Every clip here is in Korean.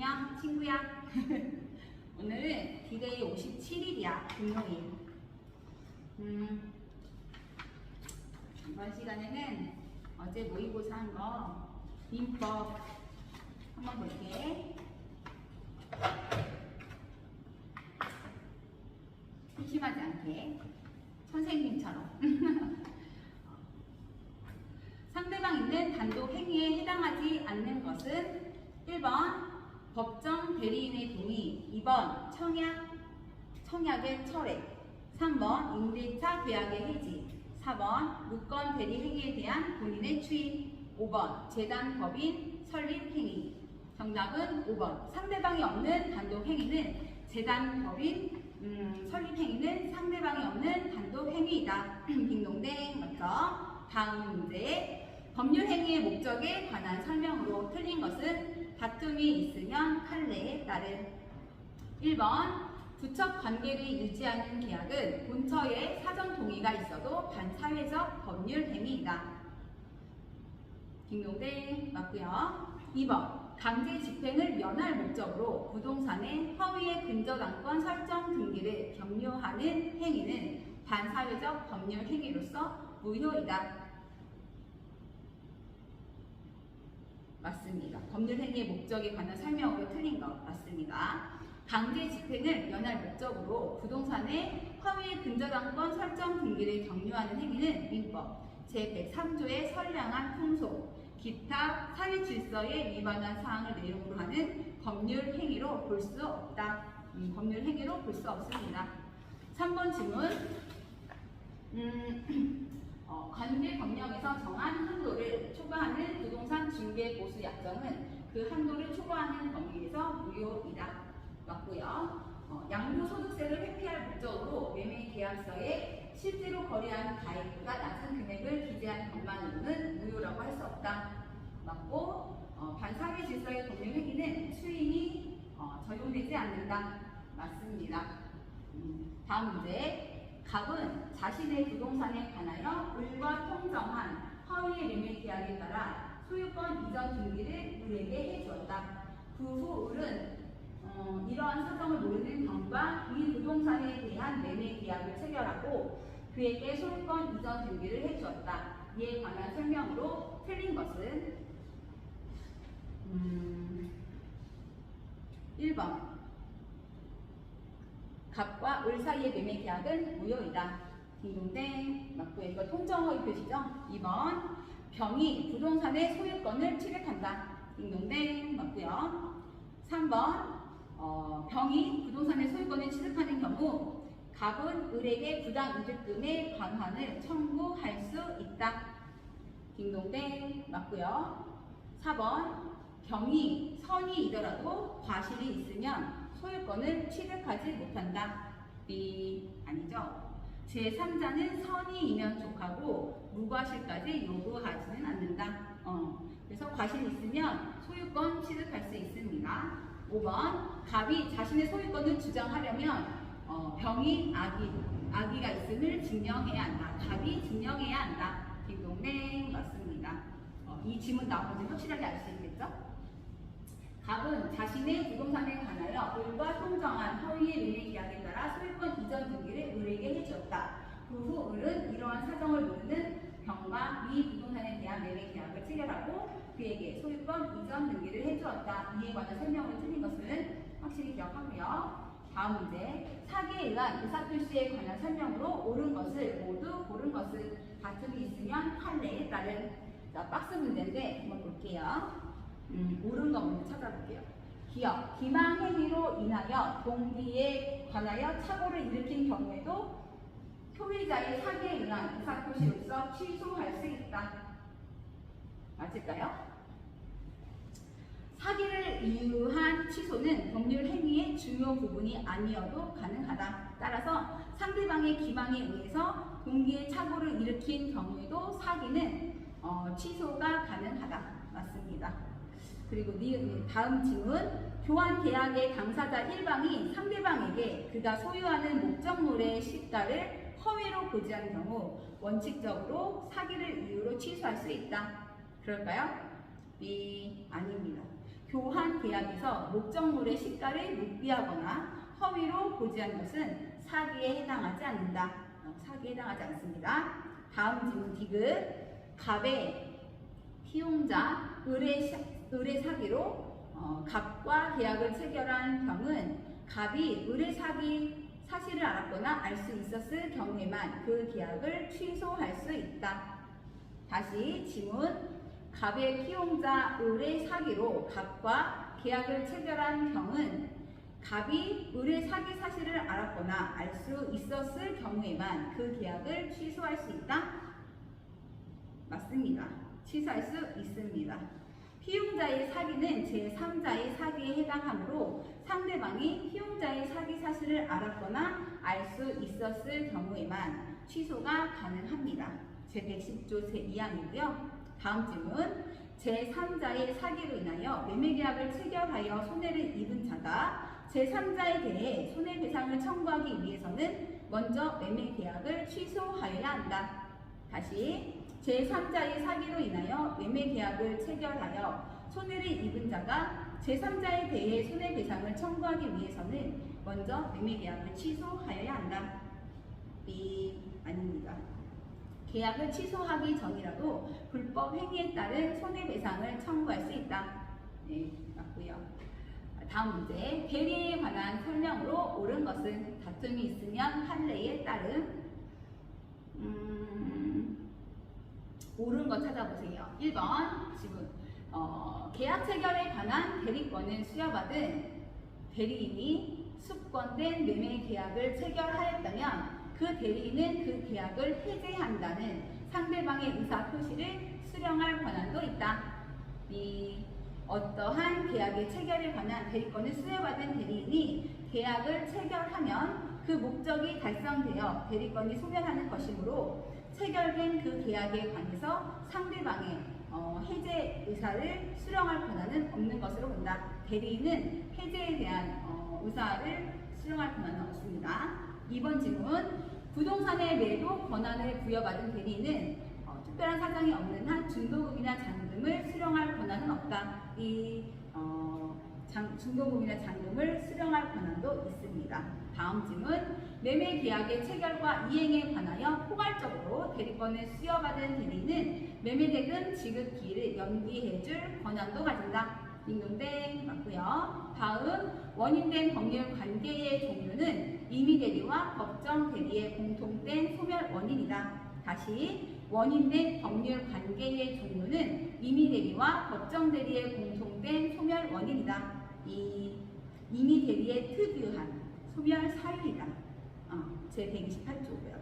안녕 친구야. 오늘은 디데이 57일이야. 금요일. 이번 시간에는 어제 모의고사 한 거 민법 한번 볼게. 심심하지 않게 선생님처럼. 상대방 있는 단독 행위에 해당하지 않는 것은 1번 법정 대리인의 동의, 2번 청약의 철회, 3번 임대차 계약의 해지, 4번 무권 대리 행위에 대한 본인의 추인, 5번 재단 법인 설립 행위. 정답은 5번. 상대방이 없는 단독 행위는 재단 법인 설립 행위는 상대방이 없는 단독 행위이다. 딩동댕. 맞죠? 다음 문제. 법률 행위의 목적에 관한 설명으로 틀린 것은 다툼이 있으면 판례에 따른. 1번 부척 관계를 유지하는 계약은 본처의 사전 동의가 있어도 반사회적 법률 행위이다. 딩동댕. 맞고요. 2번 강제 집행을 면할 목적으로 부동산의 허위의 근저당권 설정 등기를 격려하는 행위는 반사회적 법률 행위로서 무효이다. 맞습니다. 법률 행위의 목적에 관한 설명으로 틀린 거 맞습니다. 강제 집행을 면할 목적으로 부동산의 허위의 근저당권 설정 등기를 격려하는 행위는 민법 제103조의 선량한 풍속, 기타 사회 질서에 위반한 사항을 내용으로 하는 법률 행위로 볼 수 없다. 법률 행위로 볼 수 없습니다. 3번 질문. 관계법령에서 정한 한도를 초과하는 부동산 중개 보수 약정은 그 한도를 초과하는 범위에서 무효이다. 맞고요. 양도소득세를 회피할 목적으로 매매계약서에 실제로 거래한 가액보다 낮은 금액을 기재한 것만으로는 무효라고 할 수 없다. 맞고 반사회 질서의 법률 행위는 추인이 적용되지 않는다. 맞습니다. 다음 문제. 갑은 자신의 부동산에 관하여 을과 통정한 허위의 매매 계약에 따라 소유권 이전 등기를 을에게 해주었다. 그 후 을은 이러한 사정을 모르는 경과 이 부동산에 대한 매매 계약을 체결하고 그에게 소유권 이전 등기를 해주었다. 이에 관한 설명으로 틀린 것은 1번 갑과 을 사이의 매매 계약은 무효이다. 딩동댕. 맞고요. 이거 통정허위 표시죠? 2번 병이 부동산의 소유권을 취득한다. 딩동댕. 맞고요. 3번 병이 부동산의 소유권을 취득하는 경우 갑은 을에게 부당이득금의 반환을 청구할 수 있다. 딩동댕. 맞고요. 4번 경이 선이이더라도 과실이 있으면 소유권을 취득하지 못한다. B. 아니죠. 제3자는 선이이면 족하고 무과실까지 요구하지는 않는다. 그래서 과실이 있으면 소유권 취득할 수 있습니다. 5번 갑이 자신의 소유권을 주장하려면 병이 악의가 있음을 증명해야 한다. 갑이 증명해야 한다. 딩동댕. 맞습니다. 이 질문 나오면 확실하게 알 수 있겠죠? 갑은 자신의 부동산에 관하여 을과 통정한 허위의 매매 계약에 따라 소유권 이전 등기를 을에게 해주었다. 그 후 을은 이러한 사정을 모르는 병과 이 부동산에 대한 매매 계약을 체결하고 그에게 소유권 이전 등기를 해주었다. 이에 관한 설명을 틀린 것은 확실히 기억하고요. 다음 문제. 사기에 의한 의사표시에 관한 설명으로 옳은 것을 모두 고른 것은 다툼이 있으면 판례에 따른. 자, 박스 문제인데 한번 볼게요. 옳은 거 먼저 찾아볼게요. 기억, 기망 행위로 인하여 동기에 관하여 착오를 일으킨 경우에도 소유자의 사기에 의한 의사표시로서 취소할 수 있다. 맞을까요? 사기를 이유한 취소는 법률 행위의 중요 부분이 아니어도 가능하다. 따라서 상대방의 기망에 의해서 동기의 착오를 일으킨 경우에도 사기는 취소가 가능하다. 맞습니다. 그리고 다음 질문. 교환 계약의 당사자 1방이 상대방에게 그가 소유하는 목적물의 시가를 허위로 고지한 경우 원칙적으로 사기를 이유로 취소할 수 있다. 그럴까요? B. 아닙니다. 교환 계약에서 목적물의 시가를 묵비하거나 허위로 고지한 것은 사기에 해당하지 않는다. 사기에 해당하지 않습니다. 다음 질문 디귿. 갑의 피용자 의뢰 사기로 갑과 계약을 체결한 병은 갑이 의뢰 사기 사실을 알았거나 알 수 있었을 경우에만 그 계약을 취소할 수 있다. 다시 지문. 갑의 피용자 의뢰 사기로 갑과 계약을 체결한 병은 갑이 의뢰 사기 사실을 알았거나 알 수 있었을 경우에만 그 계약을 취소할 수 있다? 맞습니다. 취소할 수 있습니다. 피용자의 사기는 제3자의 사기에 해당하므로 상대방이 피용자의 사기 사실을 알았거나 알 수 있었을 경우에만 취소가 가능합니다. 제110조 제2항이고요. 다음 질문. 제3자의 사기로 인하여 매매계약을 체결하여 손해를 입은 자가 제3자에 대해 손해배상을 청구하기 위해서는 먼저 매매계약을 취소하여야 한다. 다시 제3자의 사기로 인하여 매매계약을 체결하여 손해를 입은 자가 제3자에 대해 손해배상을 청구하기 위해서는 먼저 매매계약을 취소하여야 한다. B 아닙니다. 계약을 취소하기 전이라도 불법 행위에 따른 손해배상을 청구할 수 있다. 네, 맞고요. 다음 문제. 대리에 관한 설명으로 옳은 것은 다툼이 있으면 판례에 따름. 옳은 것 찾아보세요. 1번 지금 계약 체결에 관한 대리권을 수여받은 대리인이 숙권된 매매 계약을 체결하였다면 그 대리인은 그 계약을 해제한다는 상대방의 의사 표시를 수령할 권한도 있다. B. 어떠한 계약의 체결에 관한 대리권을 수여받은 대리인이 계약을 체결하면 그 목적이 달성되어 대리권이 소멸하는 것이므로 체결된 그 계약에 관해서 상대방의 해제 의사를 수령할 권한은 없는 것으로 본다. 대리인은 해제에 대한 의사를 수령할 권한은 없습니다. 2번 질문. 부동산의 매도 권한을 부여받은 대리인은 특별한 사정이 없는 한 중도금이나 잔금을 수령할 권한은 없다. 이 중도금이나 잔금을 수령할 권한도 있습니다. 다음 질문. 매매 계약의 체결과 이행에 관하여 포괄적으로 대리권을 수여받은 대리인은 매매대금 지급 기일을 연기해줄 권한도 가진다. 딩동댕 맞고요. 다음. 원인된 법률 관계의 종류는 임의대리와 법정대리의 공통된 소멸 원인이다. 다시 원인된 법률 관계의 종류는 임의대리와 법정대리의 공통된 소멸 원인이다. 이 임의대리의 특유한 소멸 사유이다. 제128조고요.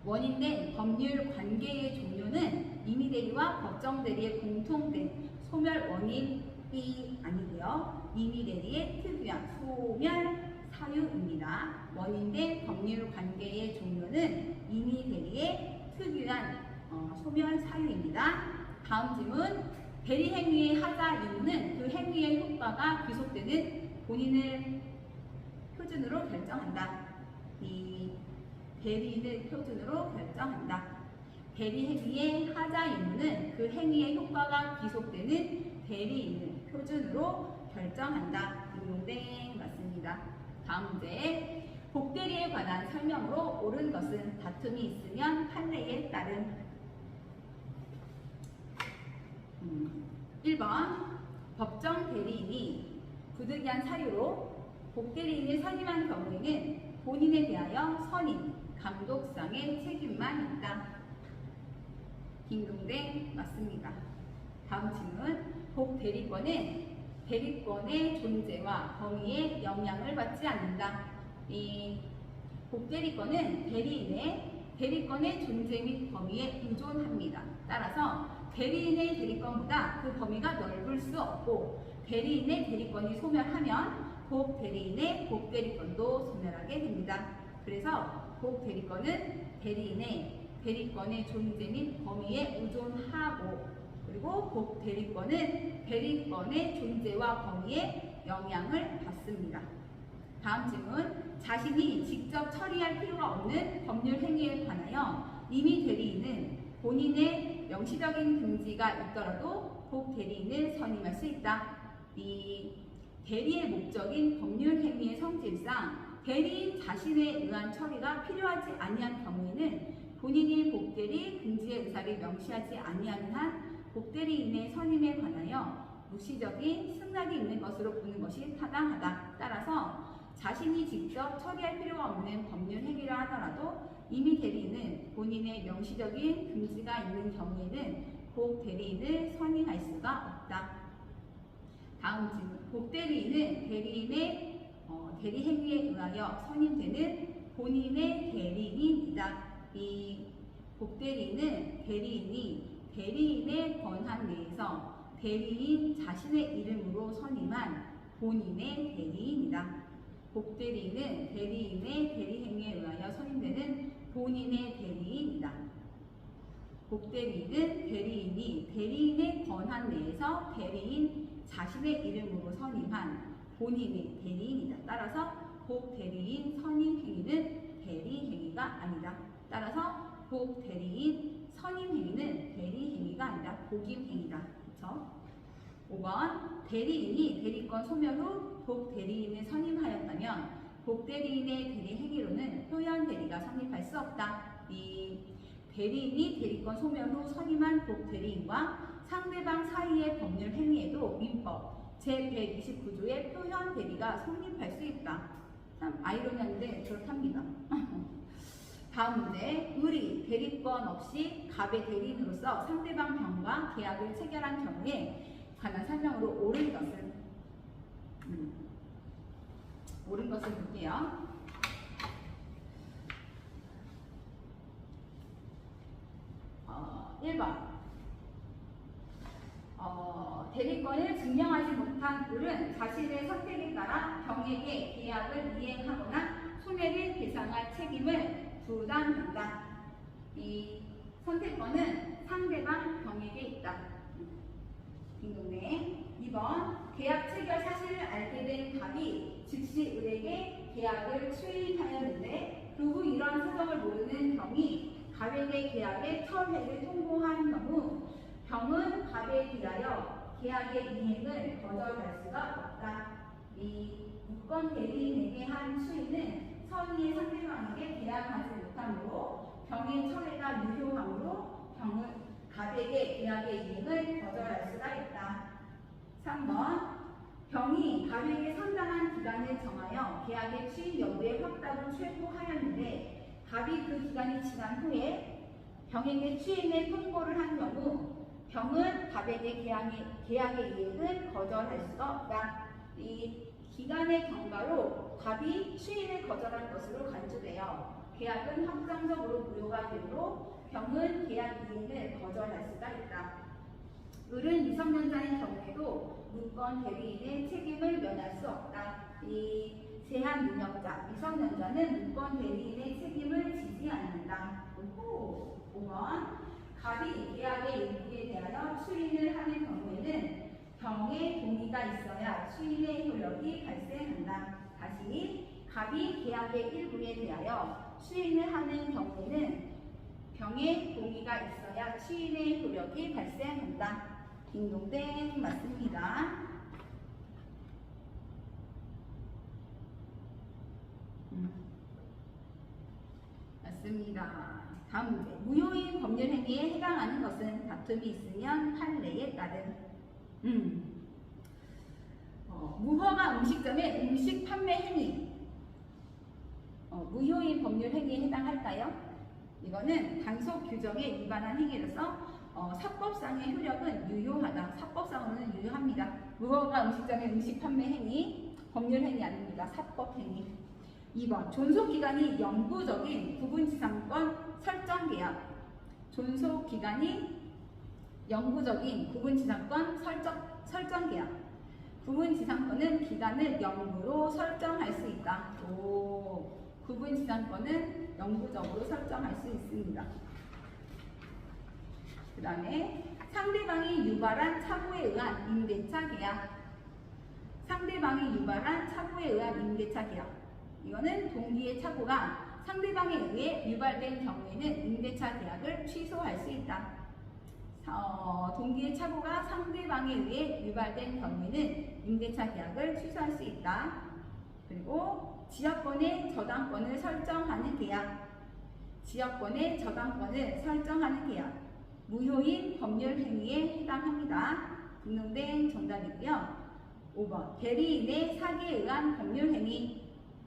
원인된 법률 관계의 종류는 임의대리와 법정대리의 공통된 소멸 원인이 아니고요. 임의대리의 특유한 소멸 사유입니다. 원인된 법률 관계의 종류는 임의대리의 특유한 소멸 사유입니다. 다음 질문. 대리 행위의 하자 이유는 그 행위의 효과가 귀속되는 본인을 표준으로 결정한다. 이 대리인을 표준으로 결정한다. 대리 행위의 하자 이유는 그 행위의 효과가 귀속되는 대리인을 표준으로 결정한다. 딩동댕 맞습니다. 다음 문제. 복대리에 관한 설명으로 옳은 것은 다툼이 있으면 판례에 따른. 1번 법정 대리인이 부득이한 사유로 복대리인을 선임한 경우에는 본인에 대하여 선임, 감독상의 책임만 있다. 딩동댕 맞습니다. 다음 질문. 복대리권은 대리권의 존재와 범위에 영향을 받지 않는다. 이 복대리권은 대리권의 존재 및 범위에 의존합니다. 따라서 대리인의 대리권보다 그 범위가 넓을 수 없고 대리인의 대리권이 소멸하면 복대리인의 복대리권도 소멸하게 됩니다. 그래서 복대리권은 대리인의 대리권의 존재 및 범위에 의존하고 그리고 복대리권은 대리권의 존재와 범위에 영향을 받습니다. 다음 질문. 자신이 직접 처리할 필요가 없는 법률 행위에 관하여 임의 대리인은 본인의 명시적인 금지가 있더라도 복대리인을 선임할 수 있다. 이 대리의 목적인 법률 행위의 성질상 대리인 자신에 의한 처리가 필요하지 아니한 경우에는 본인이 복대리 금지의 의사를 명시하지 아니하는 한 복대리인의 선임에 관하여 묵시적인 승낙이 있는 것으로 보는 것이 타당하다. 따라서 자신이 직접 처리할 필요가 없는 법률 행위라 하더라도 이미 대리인은 본인의 명시적인 금지가 있는 경우에는 복대리인을 선임할 수가 없다. 다음 질문. 복대리인은 대리인의 대리 행위에 의하여 선임되는 본인의 대리인이다. 이 복대리인은 대리인이 대리인의 권한 내에서 대리인 자신의 이름으로 선임한 본인의 대리인이다. 복대리인은 대리인의 대리 행위에 의하여 선임되는 본인의 대리인이다. 복대리인은 대리인이 대리인의 권한 내에서 대리인 자신의 이름으로 선임한 본인의 대리인이다. 따라서 복대리인 선임 행위는 대리 행위가 아니다. 따라서 복대리인 선임 행위는 대리 행위가 아니라 복임 행위다. 그렇죠? 5번 대리인이 대리권 소멸 후 복대리인을 선임하였다면 복대리인의 대리 행위로는 표현 대리가 성립할 수 없다. 이 대리인이 대리권 소멸 후 선임한 복대리인과 상대방 사이의 법률 행위에도 민법 제129조의 표현 대리가 성립할 수 있다. 참 아이러니한데 그렇답니다. 다음 문제. 을이 대리권 없이 갑의 대리인으로서 상대방 병과 계약을 체결한 경우에 관한 설명으로 옳은 것을 볼게요. 1번 대리권을 증명하지 못한 을은 자신의 선택에 따라 병에게 계약을 이행하거나 손해를 배상할 책임을 부담한다. 이 선택권은 상대방 병에게 있다. 딩동네. 2번 계약 체결 사실을 알게 된 갑이 즉시 을에게 계약을 추인하였는데 그 후 이러한 사정을 모르는 병이 갑에게 계약의 철회를 통보한 경우 병은 갑에 비하여 계약의 이행을 거절할 수가 없다. 이 무권 대리인에게 한 추인은 선의의 상대방에게 계약하지 못하므로 병의 철회가 유효하므로 병은 갑에게 계약의 이행을 거절할 수가 있다. 3번 병이 갑에게 상당한 기간을 정하여 계약의 추인 여부의 확답을 최고하였는데 갑이 그 기간이 지난 후에 병에게 추인의 통보를 한 경우 병은 갑에게 계약의 이행을 거절할 수가 없다. 이 기간의 경과로 갑이 추인을 거절한 것으로 간주되어 계약은 확정적으로 무효가 되므로 병은 계약 이행을 거절할 수가 있다. 을은 미성년자인 경우에도 무권 대리인의 책임을 면할 수 없다. 이 제한 능력자, 미성년자는 무권 대리인의 책임을 지지 않는다. 5번 갑이 계약의 일부에 대하여 추인을 하는 경우에는 병의 동의가 있어야 추인의 효력이 발생한다. 다시 갑이 계약의 일부에 대하여 추인을 하는 경우에는 병의 동의가 있어야 추인의 효력이 발생한다. 딩동댕 맞습니다. 맞습니다. 다음 문제. 무효인 법률 행위에 해당하는 것은 다툼이 있으면 판례에 따른 무허가 음식점의 음식 판매 행위 무효인 법률 행위에 해당할까요? 이거는 단속 규정에 위반한 행위로서 사법상의 효력은 유효하다. 사법상으로는 유효합니다. 무허가 음식점의 음식 판매 행위 법률 행위 아닙니다. 사법 행위. 2번 존속기간이 영구적인 구분지상권 설정 계약. 존속기간이 영구적인 구분지상권 설정 계약. 구분지상권은 기간을 영구로 설정할 수 있다. 구분지상권은 영구적으로 설정할 수 있습니다. 그 다음에 상대방이 유발한 착오에 의한 임대차 계약. 상대방이 유발한 착오에 의한 임대차 계약. 이거는 동기의 착오가 상대방에 의해 유발된 경우에는 임대차 계약을 취소할 수 있다. 동기의 착오가 상대방에 의해 유발된 경우에는 임대차 계약을 취소할 수 있다. 그리고 지역권의 저당권을 설정하는 계약, 지역권의 저당권을 설정하는 계약, 무효인 법률 행위에 해당합니다. 등록된 정답이고요. 5번 대리인의 사기에 의한 법률 행위,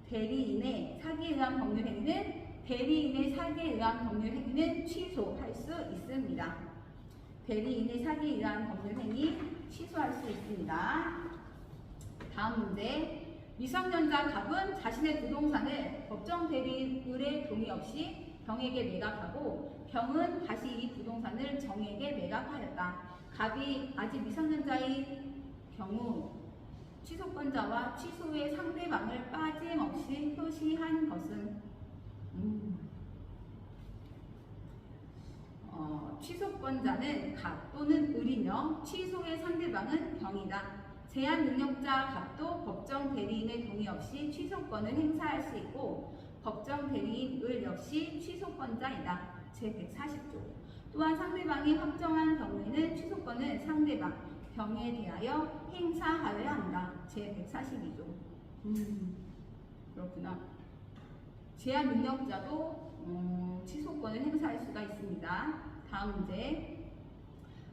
대리인의 사기에 의한 법률 행위는 대리인의 사기에 의한 법률 행위는 취소할 수 있습니다. 대리인의 사기에 의한 법률 행위 취소할 수 있습니다. 다음 문제. 미성년자 갑은 자신의 부동산을 법정 대리인의 동의 없이 병에게 매각하고 병은 다시 이 부동산을 정에게 매각하였다. 갑이 아직 미성년자의 경우 취소권자와 취소의 상대방을 빠짐없이 표시한 것은 취소권자는 갑 또는 을이며 취소의 상대방은 병이다. 제한 능력자 갑도 법정 대리인의 동의 없이 취소권을 행사할 수 있고 법정 대리인 을 역시 취소권자이다. 제140조. 또한 상대방이 확정한 경우에는 취소권을 상대방, 병에 대하여 행사하여야 한다. 제142조. 그렇구나. 제한 능력자도 취소권을 행사할 수가 있습니다. 다음 문제.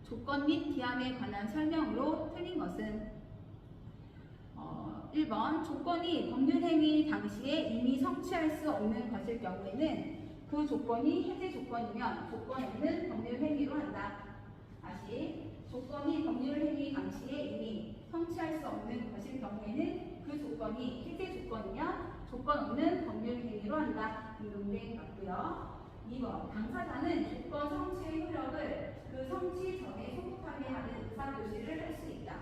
조건 및 기한에 관한 설명으로 틀린 것은 1번 조건이 법률행위 당시에 이미 성취할 수 없는 것일 경우에는 그 조건이 해제 조건이면 조건 없는 법률행위로 한다. 다시 조건이 법률행위 당시에 이미 성취할 수 없는 것일 경우에는 그 조건이 해제 조건이면 조건 없는 법률행위로 한다. 등록된 같고요. 2번 당사자는 조건 성취의 효력을 그 성취 전에 소급하게 하는 의사표시를 할 수 있다.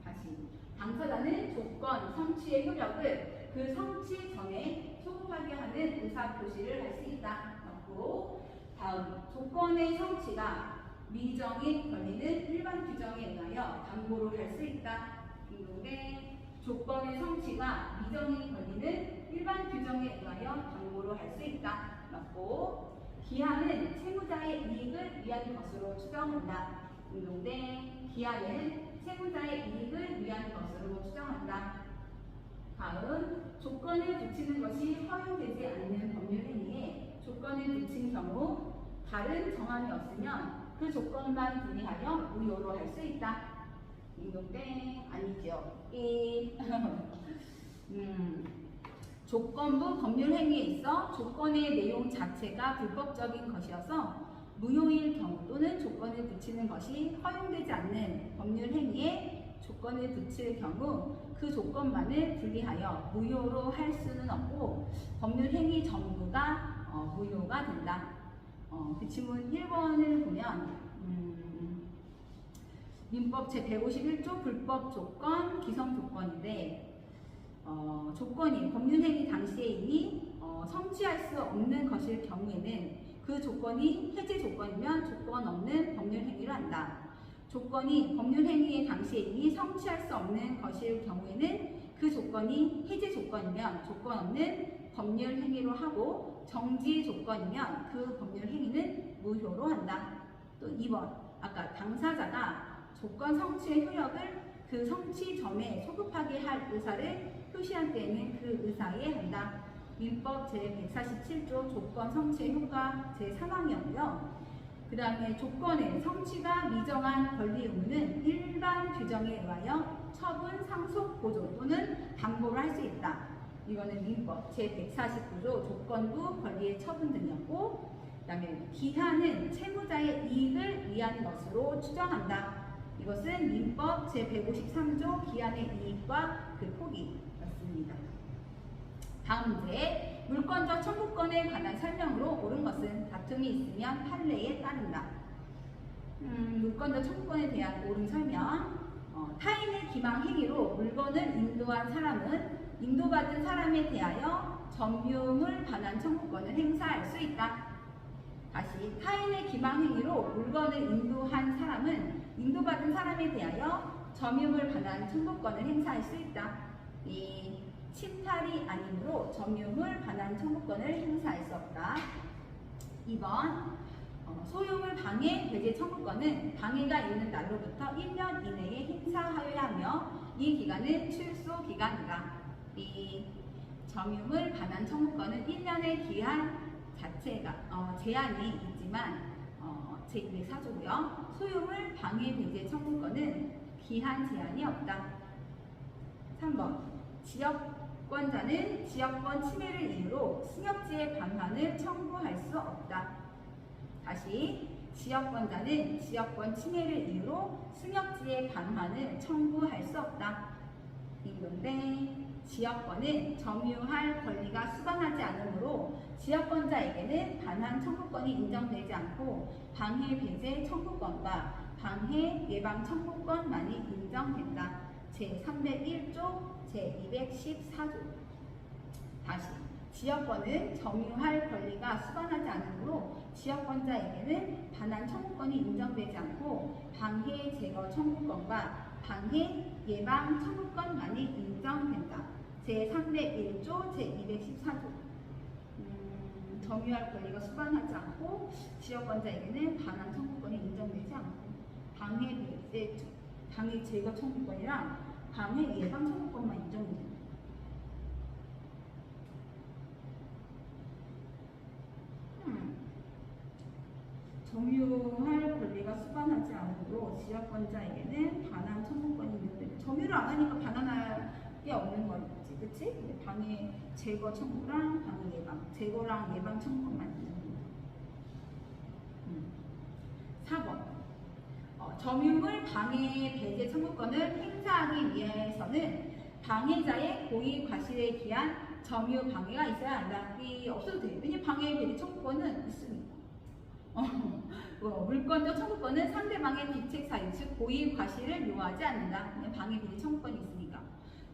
다시 당사자는 조건 성취의 효력을 그 성취 전에 소급하게 하는 의사표시를 할 수 있다. 맞고 다음 조건의 성취가 미정인 권리는 일반 규정에 의하여 담보를 할 수 있다. 등록된 조건의 성취가 미정인 권리는 일반 규정에 의하여 담보를 할 수 있다. 맞고 기한은 채무자의 이익을 위한 것으로 추정한다. 등록된 기한은 채무자의 이익을 위한 것으로 추정한다. 다음 조건을 붙이는 것이 허용되지 않는 법률행위에 조건을 붙인 경우 다른 정황이 없으면 그 조건만 분리하여 무효로 할 수 있다. 등록된 아니죠. 조건부 법률행위에 있어 조건의 내용 자체가 불법적인 것이어서 무효일 경우 또는 조건을 붙이는 것이 허용되지 않는 법률행위에 조건을 붙일 경우 그 조건만을 분리하여 무효로 할 수는 없고 법률행위 전부가 무효가 된다. 그 지문 1번을 보면 민법 제151조 불법 조건, 기성 조건인데 조건이 법률행위 시에 이미 성취할 수 없는 것일 경우에는 그 조건이 해제 조건이면 조건 없는 법률행위를 한다. 조건이 법률행위의 당시에 이미 성취할 수 없는 것일 경우에는 그 조건이 해제 조건이면 조건 없는 법률행위로 하고 정지 조건이면 그 법률행위는 무효로 한다. 또 2번 아까 당사자가 조건 성취의 효력을 그 성취 전에 소급하게 할 의사를 표시한 때에는 그 의사에 한다. 민법 제147조 조건 성취의 효과 제3항이었고요. 그 다음에 조건의 성취가 미정한 권리 의무는 일반 규정에 의하여 처분, 상속, 보존 또는 담보를 할 수 있다. 이거는 민법 제149조 조건부 권리의 처분 등이었고 그 다음에 기한은 채무자의 이익을 위한 것으로 추정한다. 이것은 민법 제153조 기한의 이익과 그 폭이였습니다. 다음 문제. 물권적 청구권에 관한 설명으로 옳은 것은 다툼이 있으면 판례에 따른다. 물권적 청구권에 대한 옳은 설명. 타인의 기망 행위로 물건을 인도한 사람은 인도받은 사람에 대하여 점유물 반환 청구권을 행사할 수 있다. 다시 타인의 기망 행위로 물건을 인도한 사람은 인도받은 사람에 대하여 점유물 반환 청구권을 행사할 수 있다. 이 침탈이 아니므로 점유물 반환 청구권을 행사할 수 없다. 2번 소유물 방해 배제 청구권은 방해가 있는 날로부터 1년 이내에 행사하여야 하며 이 기간은 출소 기간이다. B. 점유물 반환 청구권은 1년의 기한 자체가 제한이 있지만 제204조고요. 소유물 방해 배제 청구권은 기한 제한이 없다. 3번 지역권자는 지역권 침해를 이유로 승역지의 반환을 청구할 수 없다. 다시 지역권자는 지역권 침해를 이유로 승역지의 반환을 청구할 수 없다. 딩동댕. 지역권은 점유할 권리가 수반하지 않으므로 지역권자에게는 반환 청구권이 인정되지 않고 방해 배제 청구권과 방해 예방 청구권만이 인정된다. 제301조 제214조. 다시 지역권은 점유할 권리가 수반하지 않으므로 지역권자에게는 반환 청구권이 인정되지 않고 방해 제거 청구권과 방해 예방 청구권만이 인정된다. 제301조 제214조. 점유할 권리가 수반하지 않고 지역권자에게는 반환 청구권이 인정되지 않고 방해 제거 청구권이랑 방해 예방 청구권만 인정됩니다. 점유할 권리가 수반하지 않으므로 지역권자에게는 반환 청구권이 인정됩니다. 점유를 안 하니까 반환할 게 없는 거지, 그치? 방해 제거 청구랑 방해 예방, 제거랑 예방 청구권만 인정됩니다. 4번 점유물 방해 배제 청구권을 행사하기 위해서는 방해자의 고의 과실에 기한 점유 방해가 있어야 한다. 이 없어도 돼. 왜냐면 방해 배제 청구권은 있으니까. 물권적 청구권은 상대방의 비책 사유, 즉 고의 과실을 요하지 않는다. 방해 배제 청구권이 있으니까.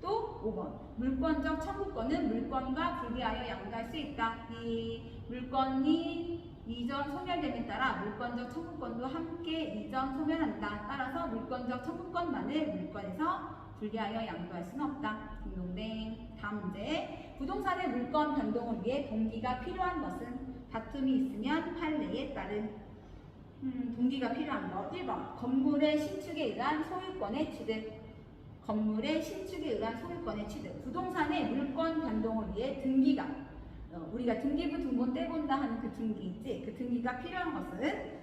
또 5번 물권적 청구권은 물권과 분리하여 양도할 수 있다. 이 물권이 이전 소멸됨에 따라 물권적 청구권도 함께 이전 소멸한다. 따라서 물권적 청구권만을 물권에서 분리하여 양도할 수는 없다. 딩동댕. 다음 문제. 부동산의 물권 변동을 위해 동기가 필요한 것은 다툼이 있으면 판례에 따른 동기가 필요한 것. 1번 건물의 신축에 의한 소유권의 취득. 건물의 신축에 의한 소유권의 취득. 부동산의 물권 변동을 위해 등기가 우리가 등기부 등본 떼본다 하는 그 등기 있지? 그 등기가 필요한 것은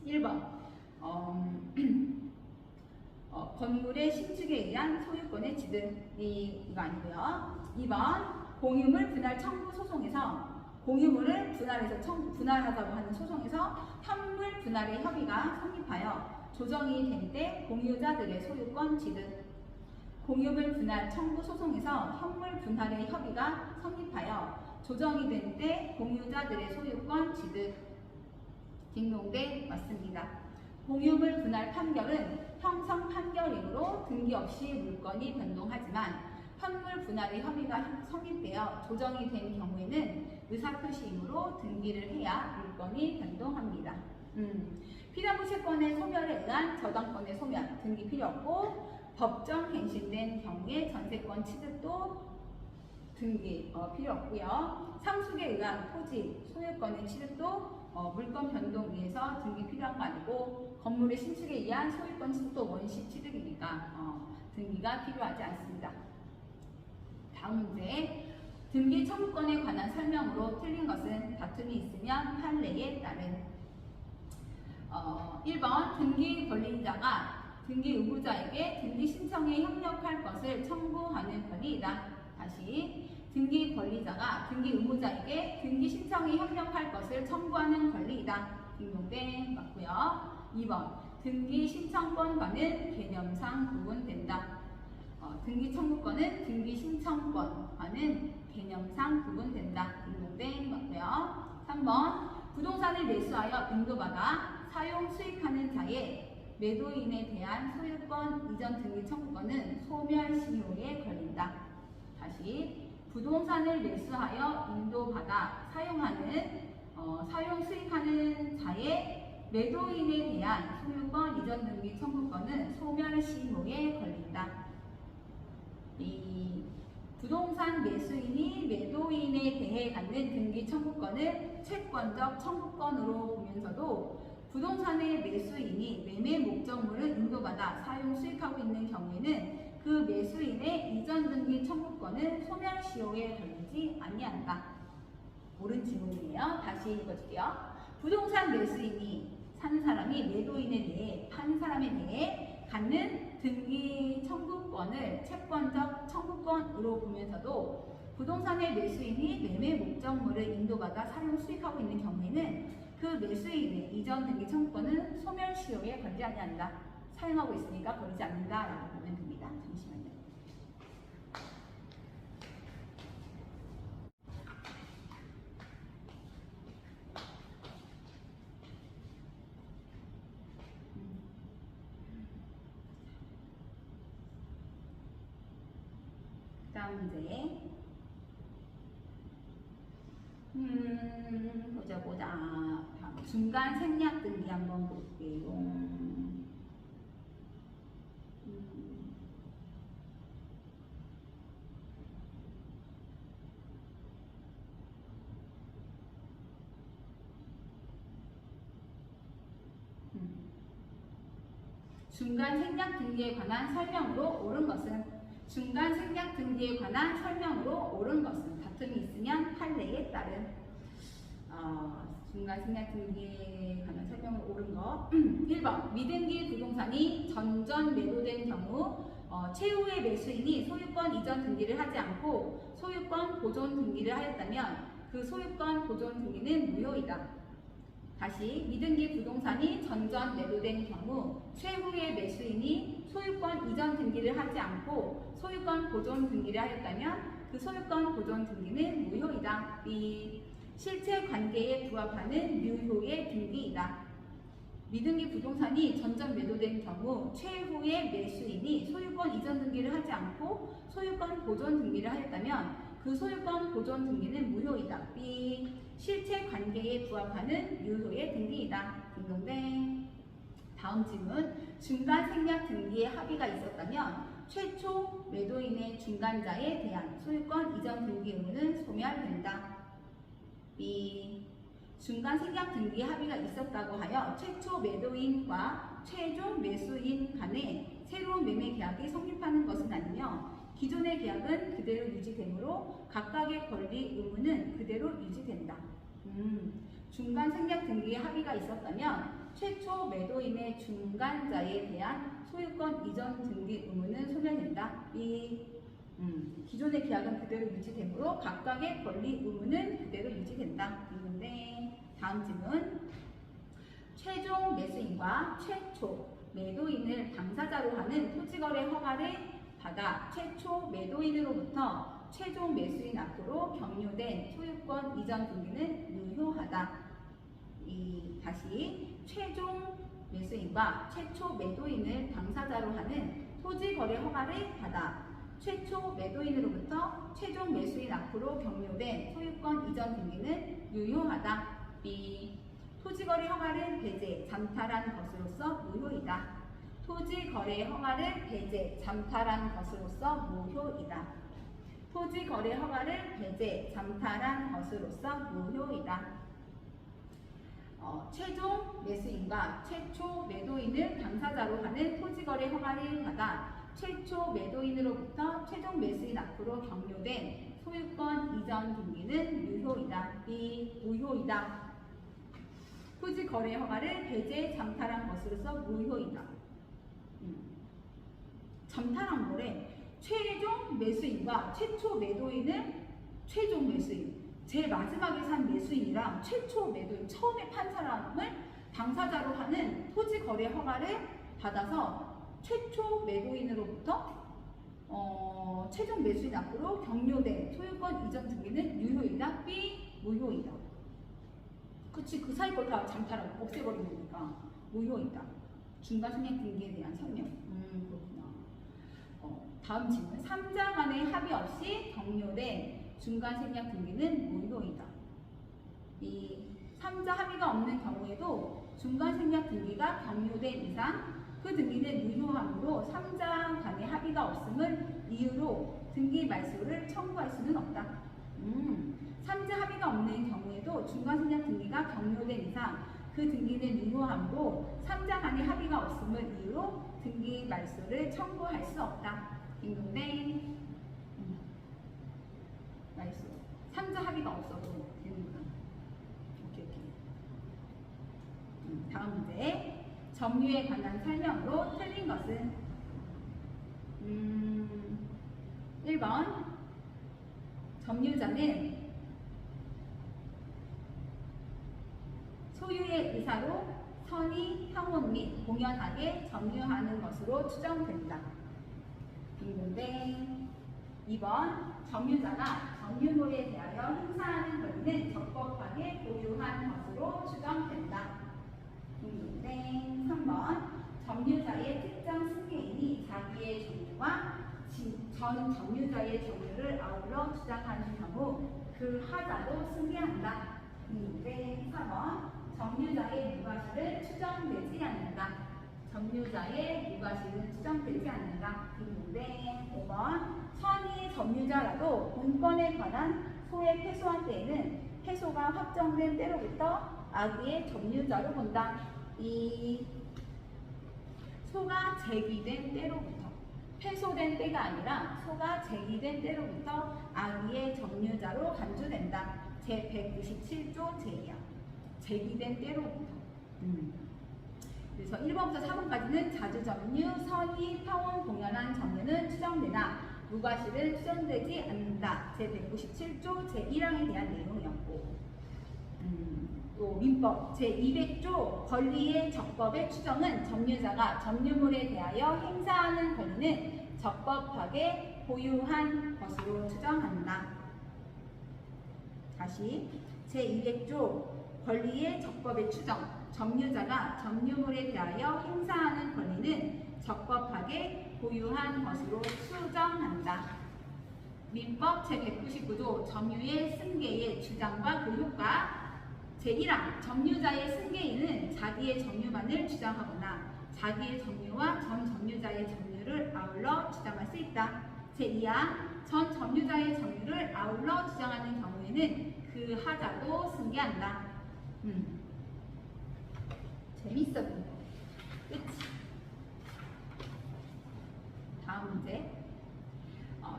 1번 건물의 신축에 의한 소유권의 취득. 이거 아니고요. 2번 공유물 분할 청구 소송에서 공유물을 분할하자고 하는 소송에서 현물 분할의 협의가 성립하여 조정이 된 때 공유자들의 소유권 취득. 공유물 분할 청구 소송에서 현물 분할의 협의가 성립하여 조정이 된 때 공유자들의 소유권 취득. 딩동댕. 맞습니다. 공유물 분할 판결은 형성 판결이므로 등기 없이 물건이 변동하지만 현물 분할의 협의가 성립되어 조정이 된 경우에는 의사표시이므로 등기를 해야 물건이 변동합니다. 필요한 채권의 소멸에 의한 저당권의 소멸, 등기 필요 없고 법정 갱신된 경우에 전세권 취득도 등기 필요 없고요. 상속에 의한 토지, 소유권의 취득도 물권 변동 위해서 등기 필요한 거 아니고 건물의 신축에 의한 소유권 취득도 원시 취득이니까 등기가 필요하지 않습니다. 다음 문제. 등기 청구권에 관한 설명으로 틀린 것은 다툼이 있으면 판례에 따른 1번 등기 권리자가 등기 의무자에게 등기 신청에 협력할 것을 청구하는 권리이다. 다시 등기 권리자가 등기 의무자에게 등기 신청에 협력할 것을 청구하는 권리이다. 딩동댕. 맞고요. 2번 등기 신청권과는 개념상 구분된다. 등기 청구권은 등기 신청권과는 개념상 구분된다. 딩동댕. 맞고요. 3번 부동산을 매수하여 인도받아 사용 수익하는 자의 매도인에 대한 소유권 이전 등기 청구권은 소멸시효에 걸린다. 다시 부동산을 매수하여 인도받아 사용 수익하는 자의 매도인에 대한 소유권 이전 등기 청구권은 소멸시효에 걸린다. 이 부동산 매수인이 매도인에 대해 갖는 등기 청구권을 채권적 청구권으로 보면서도 부동산의 매수인이 매매 목적물을 인도받아 사용 수익하고 있는 경우에는 그 매수인의 이전 등기 청구권은 소멸시효에 걸리지 아니한다. 옳은 질문이에요. 다시 읽어줄게요. 부동산 매수인이 산 사람이 매도인에 대해 판 사람에 대해 갖는 등기 청구권을 채권적 청구권으로 보면서도 부동산의 매수인이 매매 목적물을 인도받아 사용 수익하고 있는 경우에는 그 매수인의 이전 등기 청구권은 소멸시효에 걸리지 아니한다. 사용하고 있으니까 걸리지 않는다 라고 보면 됩니다. 잠시만요. 다음 문제. 보자. 중간 생략 등기 한번 볼게요. 중간 생략 등기에 관한 설명으로 옳은 것은 중간 생략 등기에 관한 설명으로 옳은 것은 다툼이 있으면 판례에 따른 중간 생략 등기에 관한 설명으로 옳은 것 1번 미등기 부동산이 전전 매도된 경우 최후의 매수인이 소유권 이전 등기를 하지 않고 소유권 보존 등기를 하였다면 그 소유권 보존 등기는 무효이다. 다시 미등기 부동산이 전전 매도된 경우 최후의 매수인이 소유권 이전 등기를 하지 않고 소유권 보존 등기를 하였다면 그 소유권 보존 등기는 무효이다. B. 실체 관계에 부합하는 유효의 등기이다. 미등기 부동산이 전전 매도된 경우 최후의 매수인이 소유권 이전 등기를 하지 않고 소유권 보존 등기를 하였다면 그 소유권 보존 등기는 무효이다. B. 실체 관계에 부합하는 유효의 등기이다. 딩동댕. 다음 질문. 중간 생략 등기에 합의가 있었다면 최초 매도인의 중간자에 대한 소유권 이전 등기 의무는 소멸된다. B. 중간 생략 등기에 합의가 있었다고 하여 최초 매도인과 최종 매수인 간에 새로운 매매 계약이 성립하는 것은 아니며 기존의 계약은 그대로 유지되므로 각각의 권리 의무는 그대로 유지된다. 중간 생략 등기에 합의가 있었다면 최초 매도인의 중간자에 대한 소유권 이전 등기 의무는 소멸된다. B. 기존의 계약은 그대로 유지되므로 각각의 권리 의무는 그대로 유지된다. 있는데 다음 질문. 최종 매수인과 최초 매도인을 당사자로 하는 토지거래 허가를 받아 최초 매도인으로부터 최종 매수인 앞으로 경료된 소유권 이전 등기는 유효하다. 다시 최종 매수인과 최초 매도인을 당사자로 하는 토지거래 허가를 받아 최초 매도인으로부터 최종 매수인 앞으로 경료된 소유권 이전 등기는 유효하다. B. 토지거래 허가를 배제, 잠탈한 것으로서 무효이다. 토지거래 허가를 배제, 잠탈한 것으로서 무효이다. 토지거래 허가를 배제, 잠탈한 것으로서 무효이다. 최종 매수인과 최초 매도인을 당사자로 하는 토지거래 허가를 받아 최초 매도인으로부터 최종 매수인 앞으로 경료된 소유권 이전 등기는 유효이다. B. 무효이다. 토지거래 허가를 배제, 잠탈한 것으로서 무효이다. 잠탈한 거래. 최종 매수인과 최초 매도인을 최종 매수인, 제일 마지막에 산 매수인이랑 최초 매도인, 처음에 판 사람을 당사자로 하는 토지거래 허가를 받아서 최초 매도인으로부터 최종 매수인 앞으로 경료된 소유권 이전 등기는 유효이다. B. 무효이다. 그치, 그 사이 걸 다 잠탈하고 없애버리는 거니까 무효이다. 중간 생략 등기에 대한 설명. 그렇구나. 다음 질문. 3자 간의 합의 없이 경료된 중간 생략 등기는 무효이다. 이 3자 합의가 없는 경우에도 중간 생략 등기가 경료된 이상 그 등기는 유효하므로 3자 간의 합의가 없음을 이유로 등기 말소를 청구할 수는 없다. 삼자 합의가 없는 경우에도 중과세량 등기가 경료된 이상 그 등기는 유효하므로 삼자 간의 합의가 없음을 이유로 등기 말소를 청구할 수 없다. 딩동댕. 말소. 삼자 합의가 없어도 되는구나. 오케이. 다음 문제. 점유에 관한 설명으로 틀린 것은 1번 점유자는 소유의 의사로 선의, 형온 및 공연하게 점유하는 것으로 추정된다. 빙봉댕. 2번 점유자가 점유물에 대하여 행사하는 권리는 적법하게 보유한 것으로 추정된다. 빙봉댕. 3번 점유자의 특정 승계인이 자기의 점유와 전 점유자의 점유를 아울러 주장하는 경우 그 하자도 승계한다. 빙봉댕. 4번 점유자의 무과실은 추정되지 않는다. 점유자의 무과실은 추정되지 않는다. 빙봉댕. 5번 선의 점유자라도 본권에 관한 소액 패소한 때에는 패소가 확정된 때로부터 악의의 점유자로 본다. 이 소가 제기된 때로부터 패소된 때가 아니라 소가 제기된 때로부터 악의의 점유자로 간주된다. 제197조 제2야. 제기된 때로부터. 그래서 1번부터 4번까지는 자주점유, 선의, 평온, 공연한 점유는 추정되나 무과실은 추정되지 않는다. 제197조 제1항에 대한 내용이었고, 또 민법 제200조 권리의 적법의 추정은 점유자가 점유물에 대하여 행사하는 권리는 적법하게 보유한 것으로 추정한다. 다시 제200조 권리의 적법의 추정, 점유자가 점유물에 대하여 행사하는 권리는 적법하게 보유한 것으로 추정한다. 민법 제199조 점유의 승계의 주장과 그 효과. 제1항 점유자의 승계인은 자기의 점유만을 주장하거나 자기의 점유와 전 점유자의 점유를 아울러 주장할 수 있다. 제2항 전 점유자의 점유를 아울러 주장하는 경우에는 그 하자도 승계한다. 재밌어 보여. 그치? 다음 문제.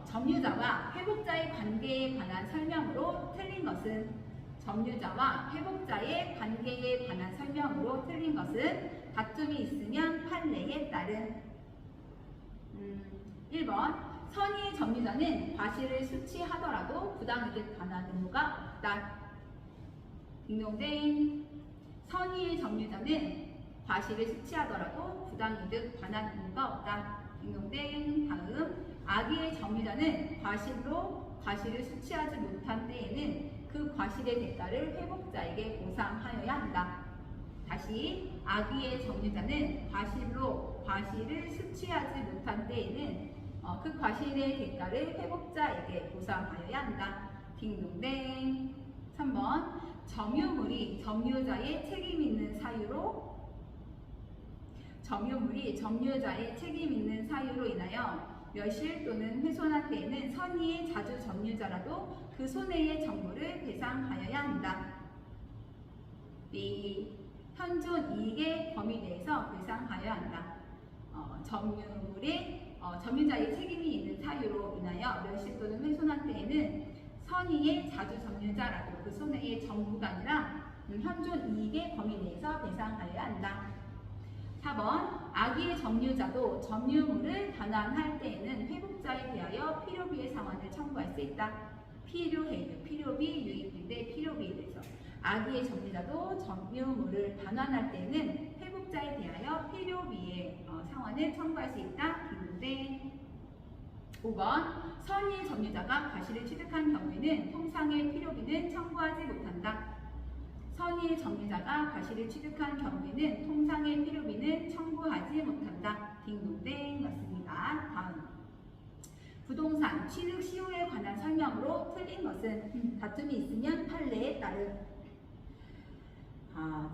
점유자와 회복자의 관계에 관한 설명으로 틀린 것은 점유자와 회복자의 관계에 관한 설명으로 틀린 것은 다툼이 있으면 판례에 따른 1번 선의의 점유자는 과실을 수취하더라도 부당이득 반환 의무가 없다. 딩동댕. 선의의 점유자는 과실을 수취하더라도 부당이득 반환 의무가 없다. 딩동댕. 다음 악의의 점유자는 과실을 수취하지 못한 때에는 그 과실의 대가를 회복자에게 보상하여야 한다. 다시 악의의 점유자는 과실을 수취하지 못한 때에는 그 과실의 대가를 회복자에게 보상하여야 한다. 딩동댕. 3번 점유물이 점유자의 책임 있는 사유로 인하여 멸실 또는 훼손한 때에는 선의의 자주 점유자라도 그 손해의 전부를 배상하여야 한다. B. 현존 이익의 범위 내에서 배상하여야 한다. 점유자의 책임이 있는 사유로 인하여 멸실 또는 훼손한 때에는 선의의 자주 점유자라도 그 손해의 전부가 아니라 현존 이익의 범위 내에서 배상하여야 한다. 4번 악의의 점유자도 점유물을 반환할 때에는 회복자에 대하여 필요비의 상환을 청구할 수 있다. 필요해요. 필요비, 유익비인데 필요비에 대해서 악의의 점유자도 점유물을 반환할 때에는 회복자에 대하여 필요비의 상환을 청구할 수 있다. 딩동댕. 5번 선의의 점유자가 과실을 취득한 경우에는 통상의 필요비는 청구하지 못한다. 선의의 점유자가 과실을 취득한 경우에는 통상의 필요비는 청구하지 못한다. 딩동댕. 맞습니다. 다음 부동산 취득 시효에 관한 설명으로 틀린 것은 다툼이 있으면 판례에 따른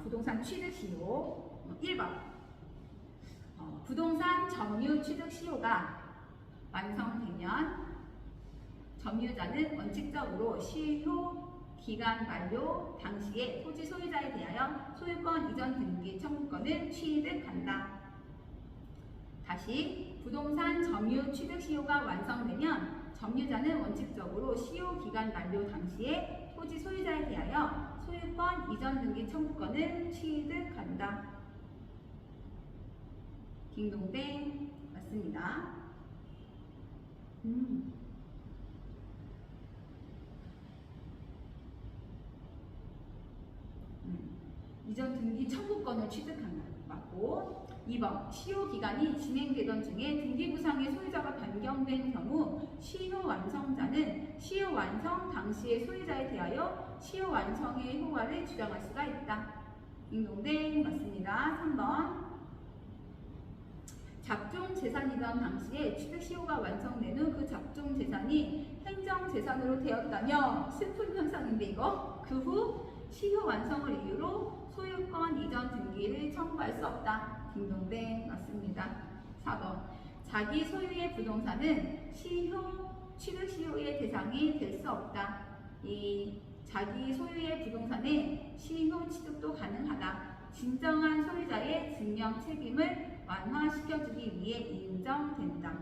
부동산 취득 시효 1번 부동산 점유 취득 시효가 완성되면 점유자는 원칙적으로 시효 기간 만료 당시에 토지 소유자에 대하여 소유권 이전 등기 청구권을 취득한다. 다시 부동산 점유 취득 시효가 완성되면 점유자는 원칙적으로 시효 기간 만료 당시에 토지 소유자에 대하여 소유권 이전 등기 청구권을 취득한다. 딩동댕 맞습니다. 이전 등기 청구권을 취득한다. 맞고 2번 시효 기간이 진행되던 중에 등기부상의 소유자가 변경된 경우 시효 완성자는 시효 완성 당시의 소유자에 대하여 시효 완성의 효과를 주장할 수가 있다. 딩동댕 맞습니다. 3번 잡종 재산이던 당시에 취득 시효가 완성된 후 그 잡종 재산이 행정 재산으로 되었다며 슬픈 현상인데 이거 그 후 시효 완성을 이유로 소유권 이전 등기를 청구할 수 없다. 딩동댕 맞습니다. 4번 자기 소유의 부동산은 취득 시효의 대상이 될 수 없다. 이 자기 소유의 부동산에 시효 취득도 가능하다. 진정한 소유자의 증명 책임을 완화시켜주기 위해 인정된다.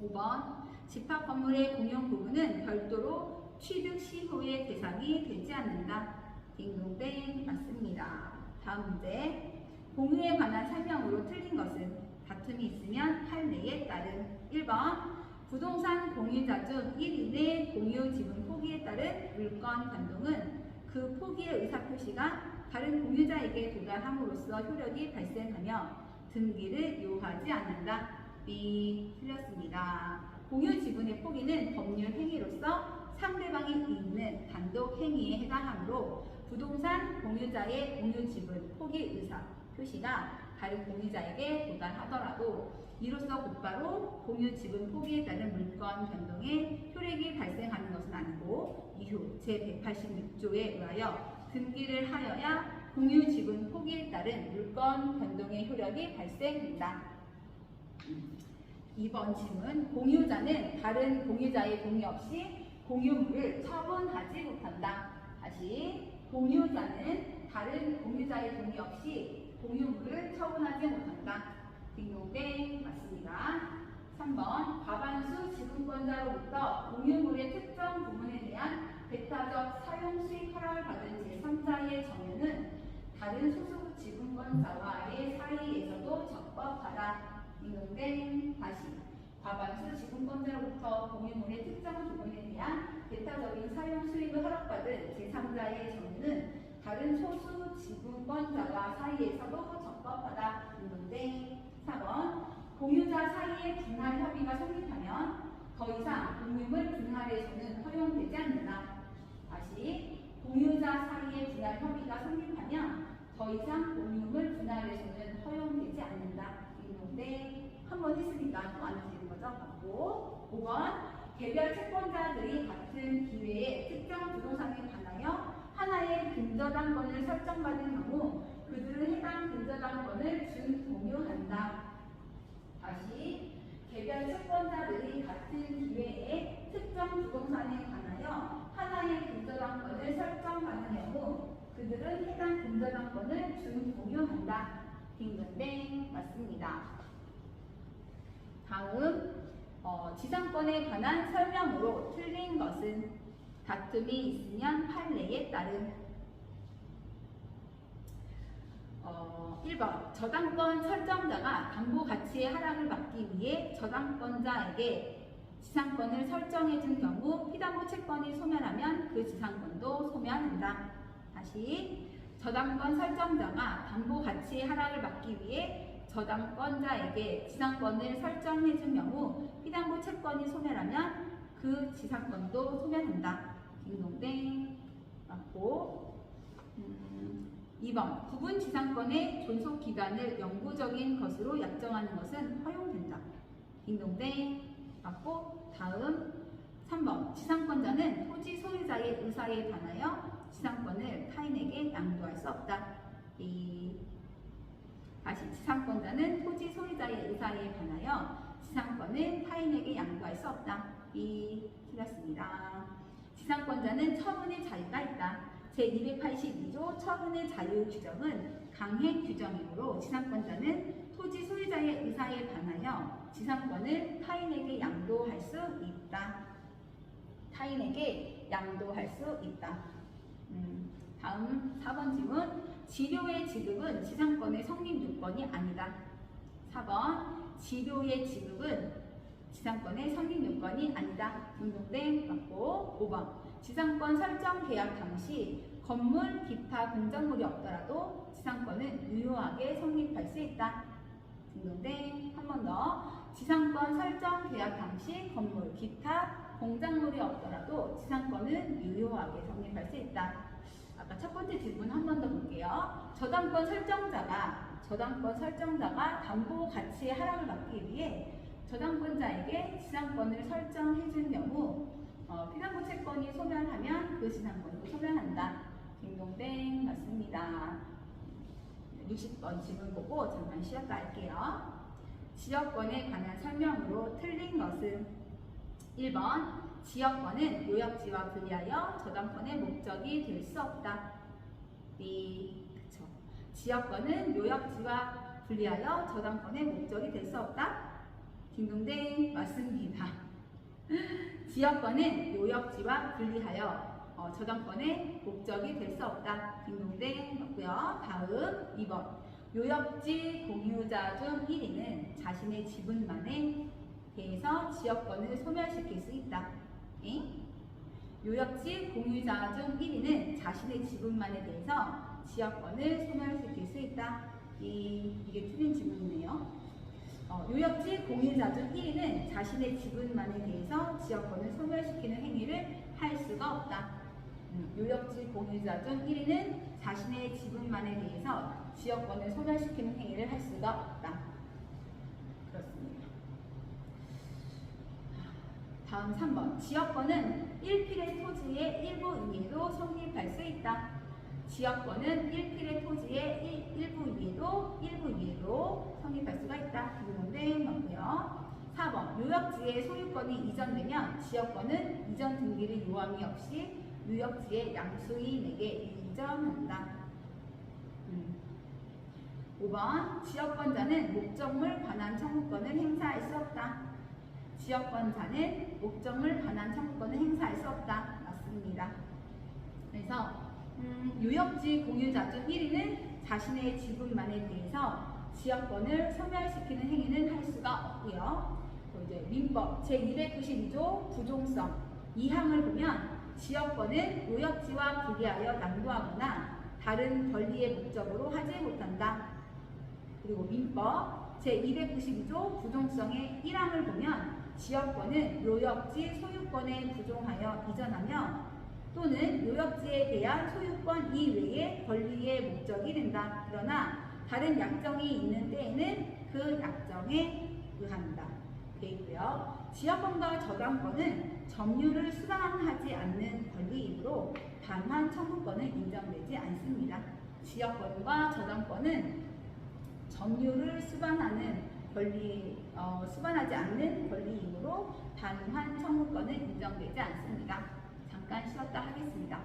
5번 집합 건물의 공용 부분은 별도로 취득 시효의 대상이 되지 않는다. 딩동댕 맞습니다. 다음 문제 공유에 관한 설명으로 틀린 것은 다툼이 있으면 판례에 따른 1번 부동산 공유자 중 1인의 공유 지분 포기에 따른 물권 변동은 그 포기의 의사표시가 다른 공유자에게 도달함으로써 효력이 발생하며 등기를 요하지 않는다. B. 틀렸습니다. 공유 지분의 포기는 법률 행위로서 상대방이 있는 단독 행위에 해당하므로 부동산 공유자의 공유 지분 포기 의사 표시가 다른 공유자에게 도달하더라도 이로써 곧바로 공유 지분 포기에 따른 물권 변동의 효력이 발생하는 것은 아니고 이후 제186조에 의하여 등기를 하여야 공유 지분 포기에 따른 물권 변동의 효력이 발생된다. 2번 질문 공유자는 다른 공유자의 동의 없이 공유물을 처분하지 못한다. 다시 공유자는 다른 공유자의 동의 없이 공유물을 처분하지 못한다. 딩동댕 맞습니다. 3번 과반수 지분권자로부터 공유물의 특정 부분에 대한 배타적 사용 수익 허락을 받은 제3자의 점유는 다른 소수 지분권자와의 사이에서도 적법하다. 딩동댕 다시 과반수 지분권자로부터 공유물의 특정 부분에 대한 배타적인 사용 수익을 허락받은 제3자의 점유는 다른 소수 지분권자와 사이에서도 적법하다. 딩동댕 4번 공유자 사이에 분할 협의가 성립하면 더 이상 공유물 분할에서는 허용되지 않는다. 다시 공유자 사이에 분할 협의가 성립하면 더 이상 공유물 분할에서는 허용되지 않는다. 딩동댕 한 번 했으니까 또 안 하시는 거죠? 맞고 5번 개별 채권자들이 같은 기회에 특정 부동산에 관하여 하나의 근저당권을 설정받은 경우 그들은 해당 근저당권을 준공유한다. 다시 개별 채권자들이 같은 기회에 특정 부동산에 관하여 하나의 근저당권을 설정받은 경우 그들은 해당 근저당권을 준공유한다. 딩동댕 맞습니다. 다음 지상권에 관한 설명으로 틀린 것은 다툼이 있으면 판례에 따른 1번 저당권 설정자가 담보 가치의 하락을 막기 위해 저당권자에게 지상권을 설정해 준 경우 피담보 채권이 소멸하면 그 지상권도 소멸한다. 다시 저당권 설정자가 담보 가치의 하락을 막기 위해 저당권자에게 지상권을 설정해 준 경우 피담보 채권이 소멸하면 그 지상권도 소멸한다. 딩동댕 맞고 2번 부분 지상권의 존속 기간을 영구적인 것으로 약정하는 것은 허용된다. 딩동댕 맞고 다음 3번 지상권자는 토지 소유자의 의사에 반하여 지상권을 타인에게 양도할 수 없다. 다시 지상권자는 토지 소유자의 의사에 반하여 지상권을 타인에게 양도할 수 없다. 틀렸습니다. 지상권자는 처분의 자유가 있다. 제282조 처분의 자유 규정은 강행 규정이므로 지상권자는 토지 소유자의 의사에 반하여 지상권을 타인에게 양도할 수 있다. 타인에게 양도할 수 있다. 다음 4번 질문. 지료의 지급은 지상권의 성립 요건이 아니다. 4번. 지료의 지급은 지상권의 성립 요건이 아니다. 딩동댕 맞고. 5번. 지상권 설정 계약 당시 건물, 기타 공작물이 없더라도 지상권은 유효하게 성립할 수 있다. 딩동댕. 한 번 더. 지상권 설정 계약 당시 건물, 기타 공작물이 없더라도 지상권은 유효하게 성립할 수 있다. 아까 첫 번째 질문 한 번 더 볼게요. 저당권 설정자가 담보 가치의 하락을 막기 위해 저당권자에게 지상권을 설정해 준 경우 피담보 채권이 소멸하면 그 지상권도 소멸한다. 딩동댕 맞습니다. 60번 질문 보고 잠깐 쉬었다 할게요. 지역권에 관한 설명으로 틀린 것은 1번. 지역권은 요역지와 분리하여 저당권의 목적이 될 수 없다. 그쵸. 지역권은 요역지와 분리하여 저당권의 목적이 될 수 없다. 딩동댕 맞습니다. 지역권은 요역지와 분리하여 저당권의 목적이 될 수 없다. 딩동댕 맞고요. 다음 2번. 요역지 공유자 중 1인은 자신의 지분만에 대해서 지역권을 소멸시킬 수 있다. 요역지 공유자 중 1인은 자신의 지분만에 대해서 지역권을 소멸시킬 수 있다. 이게 틀린 지문이네요. 요역지 공유자 중 1인은 자신의 지분만에 대해서 지역권을 소멸시키는 행위를 할 수가 없다. 요역지 공유자 중 1인은 자신의 지분만에 대해서 지역권을 소멸시키는 행위를 할 수가 없다. 그렇습니다. 다음 3번. 지역권은 1필의 토지의 일부 이외에도 성립할 수 있다. 지역권은 1필의 토지의 일부 이외에도 성립할 수가 있다. 딩동댕 맞고요. 4번. 요역지의 소유권이 이전되면 지역권은 이전 등기를 요함이 없이 요역지의 양수인에게 이전한다. 5번. 지역권자는 목적물 관한 청구권을 행사할 수 없다. 지역권자는 목적물 관한 청구권을 행사할 수 없다. 맞습니다. 그래서 요역지 공유자 중 1인은 자신의 지분만에 대해서 지역권을 소멸시키는 행위는 할 수가 없고요. 또 이제 민법 제292조 부종성 2항을 보면 지역권은 요역지와 분리하여 양도하거나 다른 권리의 목적으로 하지 못한다. 그리고 민법 제292조 부종성의 1항을 보면 지역권은 요역지 소유권에 부종하여 이전하며 또는 요역지에 대한 소유권 이외의 권리의 목적이 된다. 그러나 다른 약정이 있는 때에는 그 약정에 의한다. 되어 있고요. 지역권과 저당권은 점유를 수반하지 않는 권리이므로 반환 청구권은 인정되지 않습니다. 지역권과 저당권은 점유를 수반하는 수반하지 않는 권리이므로 반환 청구권은 인정되지 않습니다. 잠깐 쉬었다 하겠습니다.